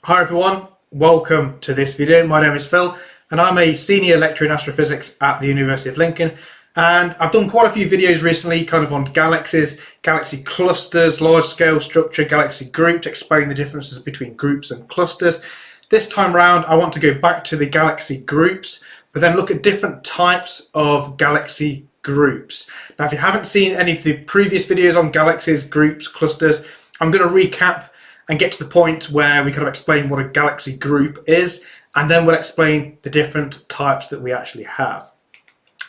Hi everyone, welcome to this video. My name is Phil and I'm a senior lecturer in astrophysics at the University of Lincoln, and I've done quite a few videos recently kind of on galaxies, galaxy clusters, large scale structure, galaxy groups, explaining the differences between groups and clusters. This time around I want to go back to the galaxy groups but then look at different types of galaxy groups. Now if you haven't seen any of the previous videos on galaxies, groups, clusters, I'm going to recap and get to the point where we kind of explain what a galaxy group is, and then we'll explain the different types that we actually have.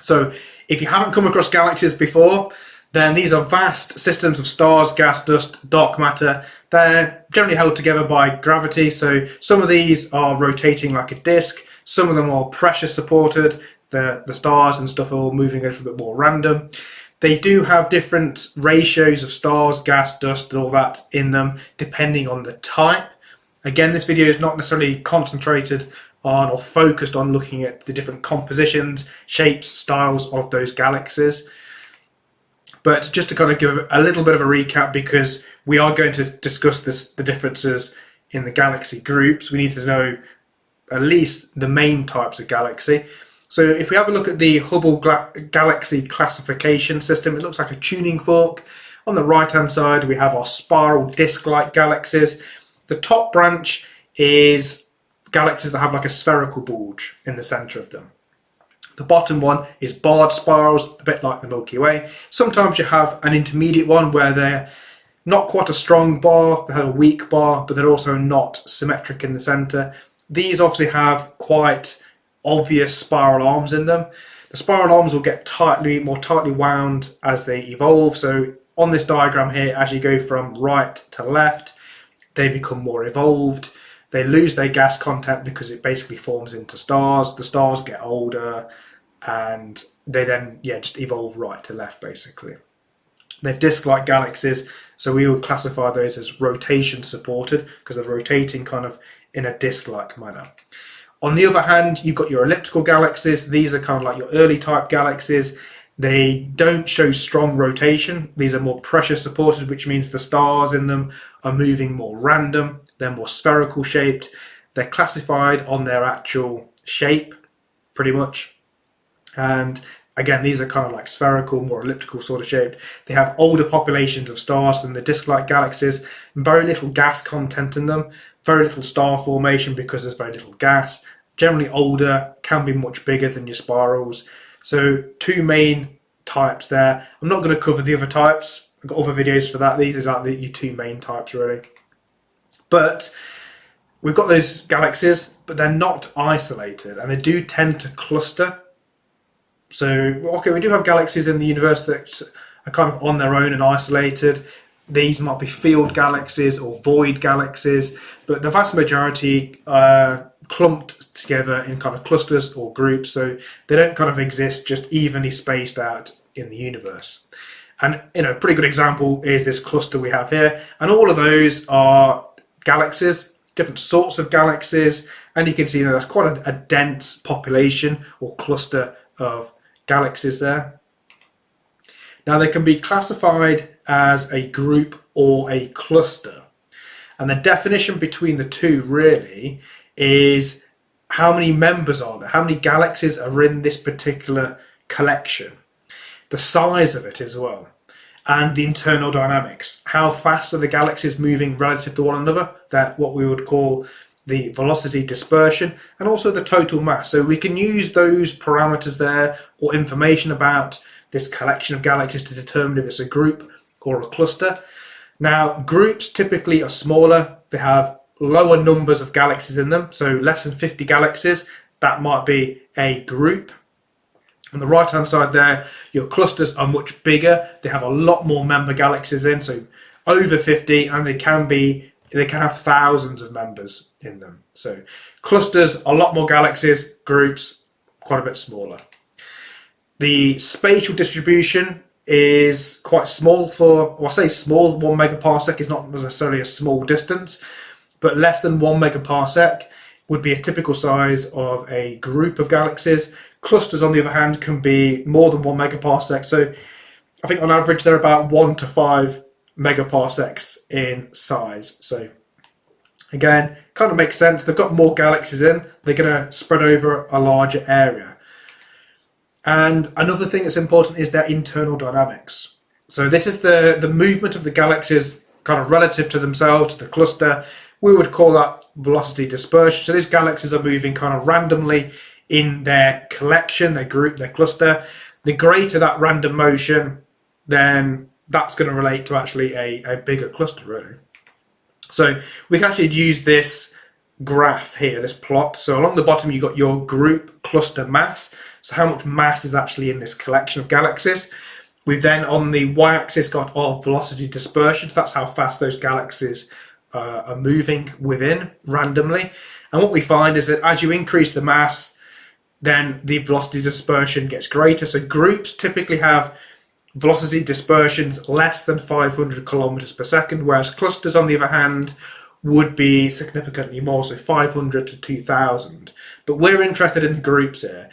So if you haven't come across galaxies before, then these are vast systems of stars, gas, dust, dark matter. They're generally held together by gravity, so some of these are rotating like a disk, some of them are pressure supported, the stars and stuff are all moving a little bit more random. They do have different ratios of stars, gas, dust and all that in them depending on the type. Again, this video is not necessarily concentrated on or focused on looking at the different compositions, shapes, styles of those galaxies. But just to kind of give a little bit of a recap, because we are going to discuss the differences in the galaxy groups, we need to know at least the main types of galaxy. So if we have a look at the Hubble Galaxy Classification System, it looks like a tuning fork. On the right hand side we have our spiral disc-like galaxies. The top branch is galaxies that have like a spherical bulge in the centre of them. The bottom one is barred spirals, a bit like the Milky Way. Sometimes you have an intermediate one where they're not quite a strong bar, they have a weak bar, but they're also not symmetric in the centre. These obviously have quite obvious spiral arms in them. The spiral arms will get more tightly wound as they evolve. So on this diagram here, as you go from right to left, they become more evolved. They lose their gas content because it basically forms into stars. The stars get older and they then just evolve right to left basically. They're disk-like galaxies, so we would classify those as rotation supported because they're rotating kind of in a disk-like manner. On the other hand, you've got your elliptical galaxies. These are kind of like your early type galaxies. They don't show strong rotation. These are more pressure supported, which means the stars in them are moving more random. They're more spherical shaped. They're classified on their actual shape, pretty much. And again, these are kind of like spherical, more elliptical sort of shaped. They have older populations of stars than the disk-like galaxies, very little gas content in them, very little star formation because there's very little gas. Generally older, can be much bigger than your spirals. So two main types there. I'm not going to cover the other types. I've got other videos for that. These are like your two main types really. But we've got those galaxies, but they're not isolated and they do tend to cluster. So, okay, we do have galaxies in the universe that are kind of on their own and isolated. These might be field galaxies or void galaxies, but the vast majority are clumped together in kind of clusters or groups, so they don't kind of exist just evenly spaced out in the universe. And a pretty good example is this cluster we have here, and all of those are galaxies, different sorts of galaxies, and you can see there's quite a dense population or cluster of galaxies there. Now they can be classified as a group or a cluster, and the definition between the two really is how many members are there, how many galaxies are in this particular collection, the size of it as well, and the internal dynamics. How fast are the galaxies moving relative to one another? That what we would call the velocity dispersion, and also the total mass. So we can use those parameters there or information about this collection of galaxies to determine if it's a group or a cluster. Now groups typically are smaller, they have lower numbers of galaxies in them, so less than 50 galaxies, that might be a group. On the right hand side there, your clusters are much bigger, they have a lot more member galaxies in, so over 50, and they can have thousands of members in them. So clusters, a lot more galaxies, groups, quite a bit smaller. The spatial distribution is quite small for, well, I say small, 1 megaparsec is not necessarily a small distance, but less than 1 megaparsec would be a typical size of a group of galaxies. Clusters, on the other hand, can be more than 1 megaparsec. So I think on average they're about 1 to 5 megaparsecs in size. So again, kind of makes sense. They've got more galaxies in, they're going to spread over a larger area. And another thing that's important is their internal dynamics. So this is the movement of the galaxies kind of relative to themselves, to the cluster. We would call that velocity dispersion. So these galaxies are moving kind of randomly in their collection, their group, their cluster. The greater that random motion, then that's going to relate to actually a bigger cluster, really. So we can actually use this graph here, this plot. So along the bottom, you've got your group cluster mass. So how much mass is actually in this collection of galaxies. We've then on the y-axis got our velocity dispersion. So that's how fast those galaxies are moving within randomly. And what we find is that as you increase the mass, then the velocity dispersion gets greater. So groups typically have velocity dispersions less than 500 kilometers per second, whereas clusters, on the other hand, would be significantly more, so 500 to 2000. But we're interested in the groups here.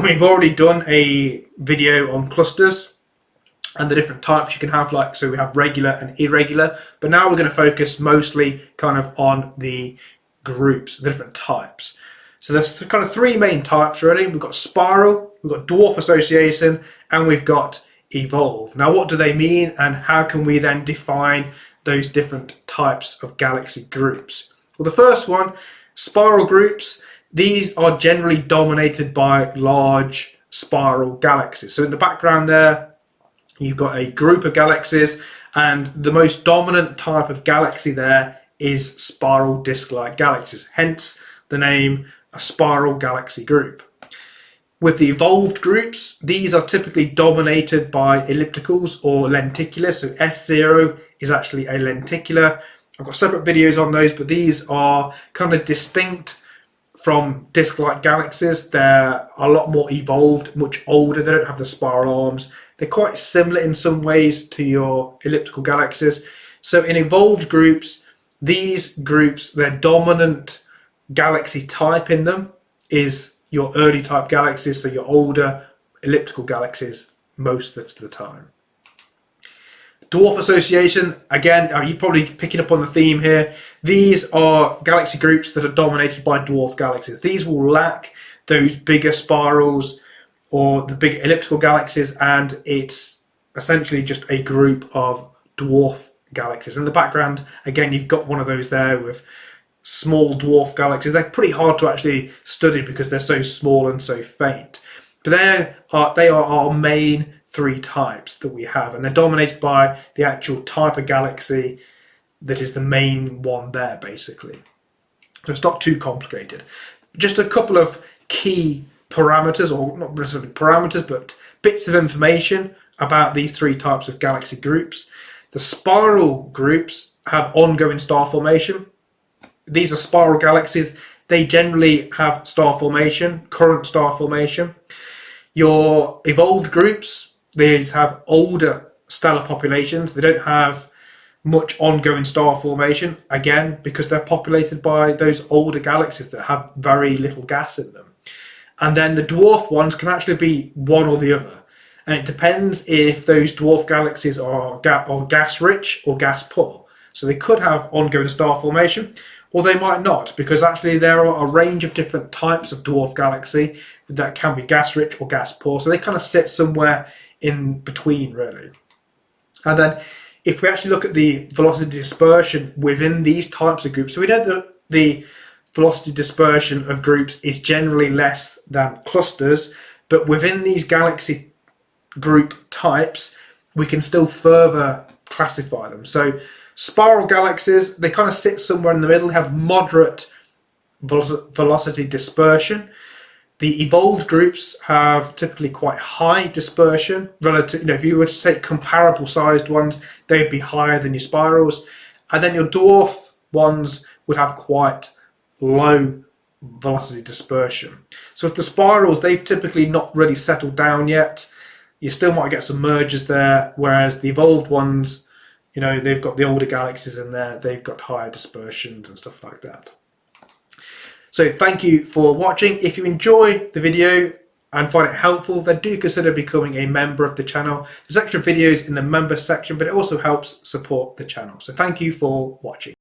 We've already done a video on clusters and the different types you can have, like, so we have regular and irregular, but now we're going to focus mostly kind of on the groups, the different types. So there's kind of three main types, really. We've got spiral, we've got dwarf association, and we've got evolve. Now, what do they mean, and how can we then define those different types of galaxy groups? Well, the first one, spiral groups, these are generally dominated by large spiral galaxies. So in the background there, you've got a group of galaxies, and the most dominant type of galaxy there is spiral disk-like galaxies, hence the name a spiral galaxy group. With the evolved groups, these are typically dominated by ellipticals or lenticulars. So S0 is actually a lenticular. I've got separate videos on those, but these are kind of distinct from disk-like galaxies. They're a lot more evolved, much older. They don't have the spiral arms. They're quite similar in some ways to your elliptical galaxies. So in evolved groups, these groups, their dominant galaxy type in them is your early type galaxies, so your older elliptical galaxies most of the time. Dwarf association, again, you're probably picking up on the theme here. These are galaxy groups that are dominated by dwarf galaxies. These will lack those bigger spirals or the big elliptical galaxies, and it's essentially just a group of dwarf galaxies. In the background, again, you've got one of those there with small dwarf galaxies. They're pretty hard to actually study because they're so small and so faint. But they are our main three types that we have, and they're dominated by the actual type of galaxy that is the main one there, basically. So it's not too complicated. Just a couple of key parameters, or not necessarily parameters, but bits of information about these three types of galaxy groups. The spiral groups have ongoing star formation. These are spiral galaxies. They generally have star formation, current star formation. Your evolved groups, these have older stellar populations. They don't have much ongoing star formation, again, because they're populated by those older galaxies that have very little gas in them. And then the dwarf ones can actually be one or the other. And it depends if those dwarf galaxies are gas-rich or gas-poor. So they could have ongoing star formation, or they might not, because actually there are a range of different types of dwarf galaxy that can be gas-rich or gas-poor. So they kind of sit somewhere in between, really. And then if we actually look at the velocity dispersion within these types of groups, so we know that the velocity dispersion of groups is generally less than clusters, but within these galaxy group types, we can still further classify them. So spiral galaxies, they kind of sit somewhere in the middle, have moderate velocity dispersion. The evolved groups have typically quite high dispersion relative. If you were to take comparable sized ones, they'd be higher than your spirals. And then your dwarf ones would have quite low velocity dispersion. So if the spirals, they've typically not really settled down yet, you still might get some mergers there, whereas the evolved ones, they've got the older galaxies in there, they've got higher dispersions and stuff like that. So thank you for watching. If you enjoy the video and find it helpful, then do consider becoming a member of the channel. There's extra videos in the members section, but it also helps support the channel. So thank you for watching.